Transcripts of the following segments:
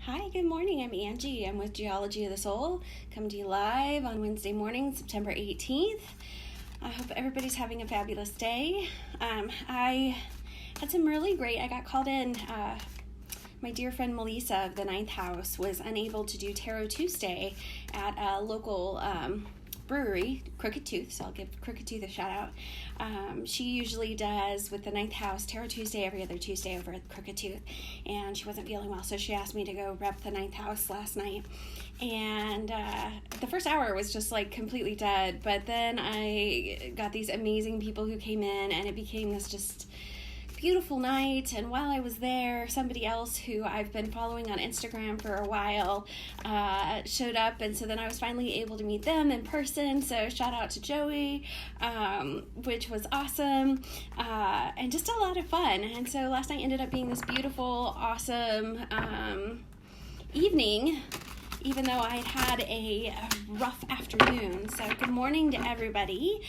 Hi, good morning. I'm Angie. I'm with Geology of the Soul, coming to you live on Wednesday morning, September 18th. I hope everybody's having a fabulous day. I had some really great, I got called in. My dear friend Melissa of the Ninth House was unable to do Tarot Tuesday at a local brewery, Crooked Tooth, so I'll give Crooked Tooth a shout out. She usually does with the Ninth House Tarot Tuesday every other Tuesday over at Crooked Tooth, and she wasn't feeling well, so she asked me to go rep the Ninth House last night. And the first hour was just like completely dead, but then I got these amazing people who came in, and it became this just beautiful night. And while I was there, somebody else who I've been following on Instagram for a while showed up, and so then I was finally able to meet them in person. So shout out to Joey, which was awesome, and just a lot of fun. And so last night ended up being this beautiful, awesome evening, even though I had a rough afternoon. So good morning to everybody.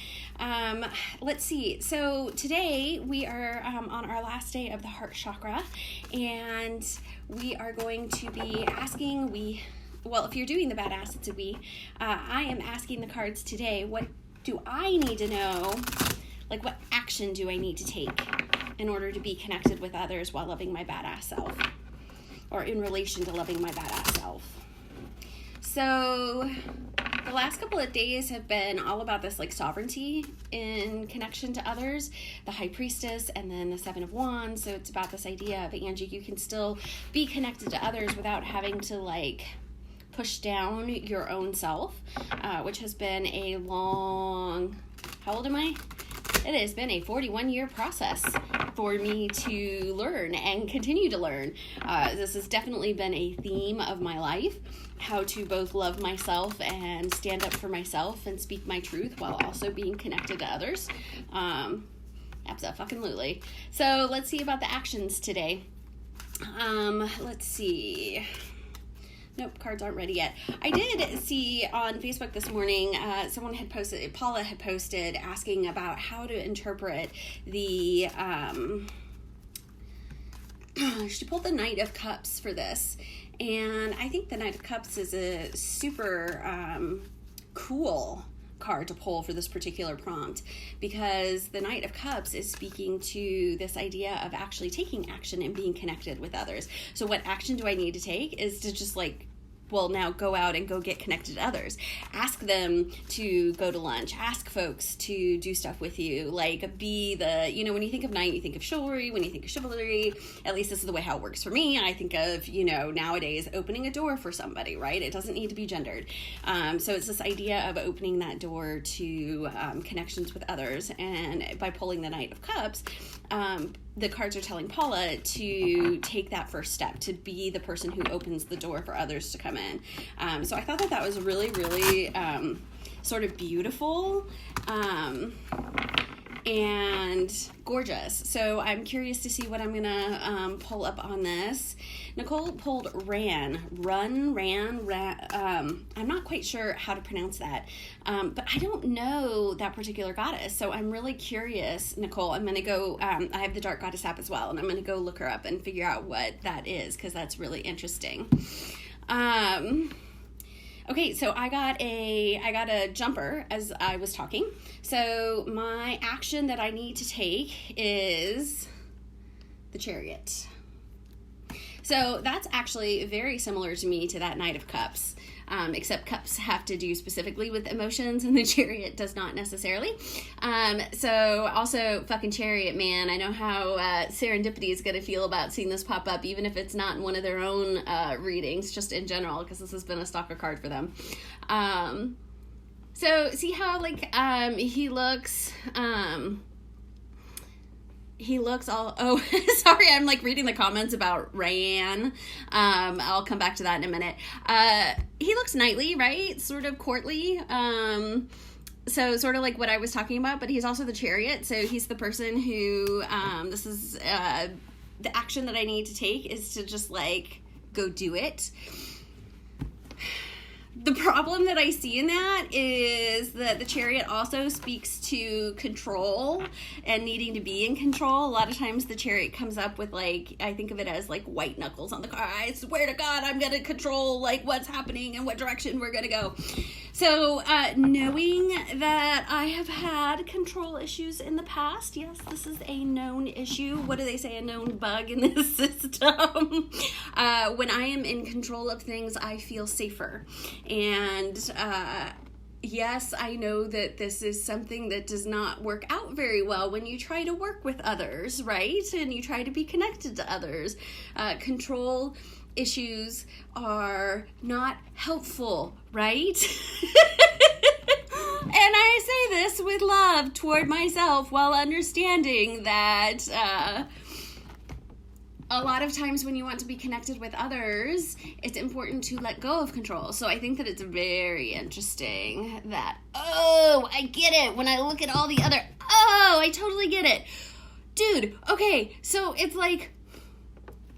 Let's see. So today we are on our last day of the heart chakra, and we are going to be asking, well, if you're doing the badass, it's a we. I am asking the cards today, what do I need to know? Like, what action do I need to take in order to be connected with others while loving my badass self? Or in relation to loving my badass self? So the last couple of days have been all about this like sovereignty in connection to others, the High Priestess, and then the Seven of Wands. So it's about this idea of, Angie, you can still be connected to others without having to like push down your own self, which has been a long, how old am I? It has been a 41-year process for me to learn and continue to learn. This has definitely been a theme of my life, how to both love myself and stand up for myself and speak my truth while also being connected to others. Absolutely. So let's see about the actions today. Let's see. Nope, cards aren't ready yet. I did see on Facebook this morning, someone had posted, Paula had posted asking about how to interpret the, she pulled the Knight of Cups for this. And I think the Knight of Cups is a super cool card to pull for this particular prompt, because the Knight of Cups is speaking to this idea of actually taking action and being connected with others. So what action do I need to take is to just like, well, now go out and go get connected to others. Ask them to go to lunch. Ask folks to do stuff with you. Like, be the, you know, when you think of knight, you think of chivalry. When you think of chivalry, at least this is the way how it works for me, I think of, you know, nowadays opening a door for somebody, right? It doesn't need to be gendered. So it's this idea of opening that door to connections with others. And by pulling the Knight of Cups, the cards are telling Paula to take that first step, to be the person who opens the door for others to come in. So I thought that was really, really sort of beautiful and gorgeous. So I'm curious to see what I'm gonna pull up on this. Nicole pulled ran. I'm not quite sure how to pronounce that, but I don't know that particular goddess, so I'm really curious, Nicole. I'm gonna go, I have the Dark Goddess app as well, and I'm gonna go look her up and figure out what that is, because that's really interesting. Okay, so I got a jumper as I was talking. So my action that I need to take is the Chariot. So that's actually very similar to me to that Knight of Cups, except cups have to do specifically with emotions and the Chariot does not necessarily. So also fucking Chariot, man. I know how Serendipity is going to feel about seeing this pop up, even if it's not in one of their own readings, just in general, because this has been a stalker card for them. So see how like he looks all, oh, sorry, I'm like reading the comments about Rayanne. I'll come back to that in a minute. He looks knightly, right? Sort of courtly. So sort of like what I was talking about, but he's also the Chariot. So he's the person who, this is the action that I need to take is to just like go do it. The problem that I see in that is that the Chariot also speaks to control and needing to be in control. A lot of times the Chariot comes up with, like, I think of it as like white knuckles on the car. I swear to God, I'm going to control like what's happening and what direction we're going to go. So knowing that I have had control issues in the past, yes, this is a known issue. What do they say? A known bug in this system. When I am in control of things, I feel safer. And yes, I know that this is something that does not work out very well when you try to work with others, right? And you try to be connected to others. Control issues are not helpful, right? And I say this with love toward myself while understanding that a lot of times when you want to be connected with others, it's important to let go of control. So I think that it's very interesting that, oh, I get it. When I look at all the other, oh, I totally get it. Dude, okay, so it's like,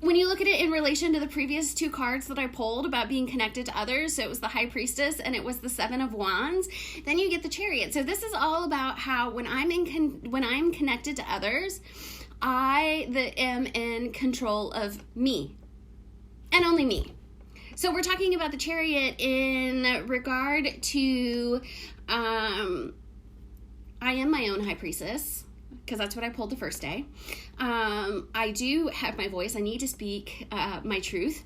when you look at it in relation to the previous two cards that I pulled about being connected to others, so it was the High Priestess and it was the Seven of Wands, then you get the Chariot. So this is all about how when I'm connected to others, I am in control of me and only me. So we're talking about the Chariot in regard to I am my own High Priestess, because that's what I pulled the first day. I do have my voice. I need to speak my truth.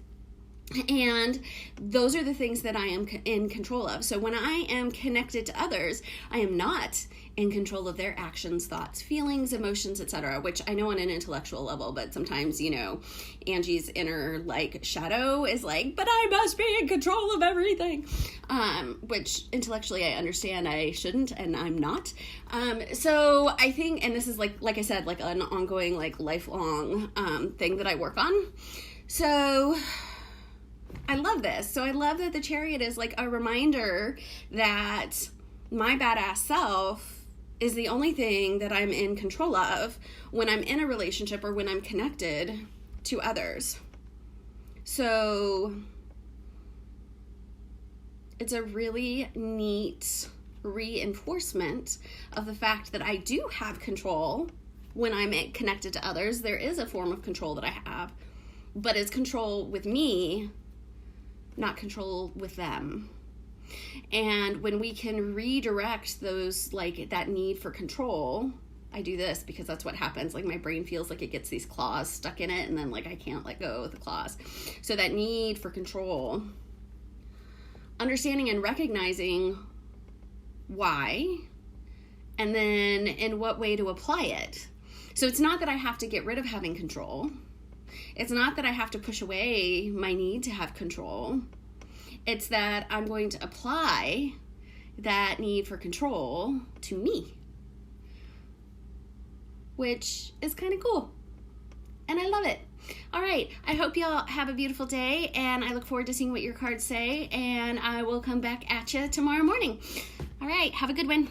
And those are the things that I am in control of. So when I am connected to others, I am not in control of their actions, thoughts, feelings, emotions, etc., which I know on an intellectual level, but sometimes, you know, Angie's inner, like, shadow is like, but I must be in control of everything, which intellectually I understand I shouldn't, and I'm not. So I think, and this is like I said, like an ongoing, like, lifelong thing that I work on. So I love this. So I love that the Chariot is like a reminder that my badass self is the only thing that I'm in control of when I'm in a relationship or when I'm connected to others. So it's a really neat reinforcement of the fact that I do have control when I'm connected to others. There is a form of control that I have, but it's control with me, not control with them. And when we can redirect those, like, that need for control, I do this because that's what happens. Like, my brain feels like it gets these claws stuck in it, and then, like, I can't let go of the claws. So that need for control, understanding and recognizing why, and then in what way to apply it. So it's not that I have to get rid of having control. It's not that I have to push away my need to have control. It's that I'm going to apply that need for control to me, which is kind of cool. And I love it. All right. I hope y'all have a beautiful day, and I look forward to seeing what your cards say, and I will come back at you tomorrow morning. All right. Have a good one.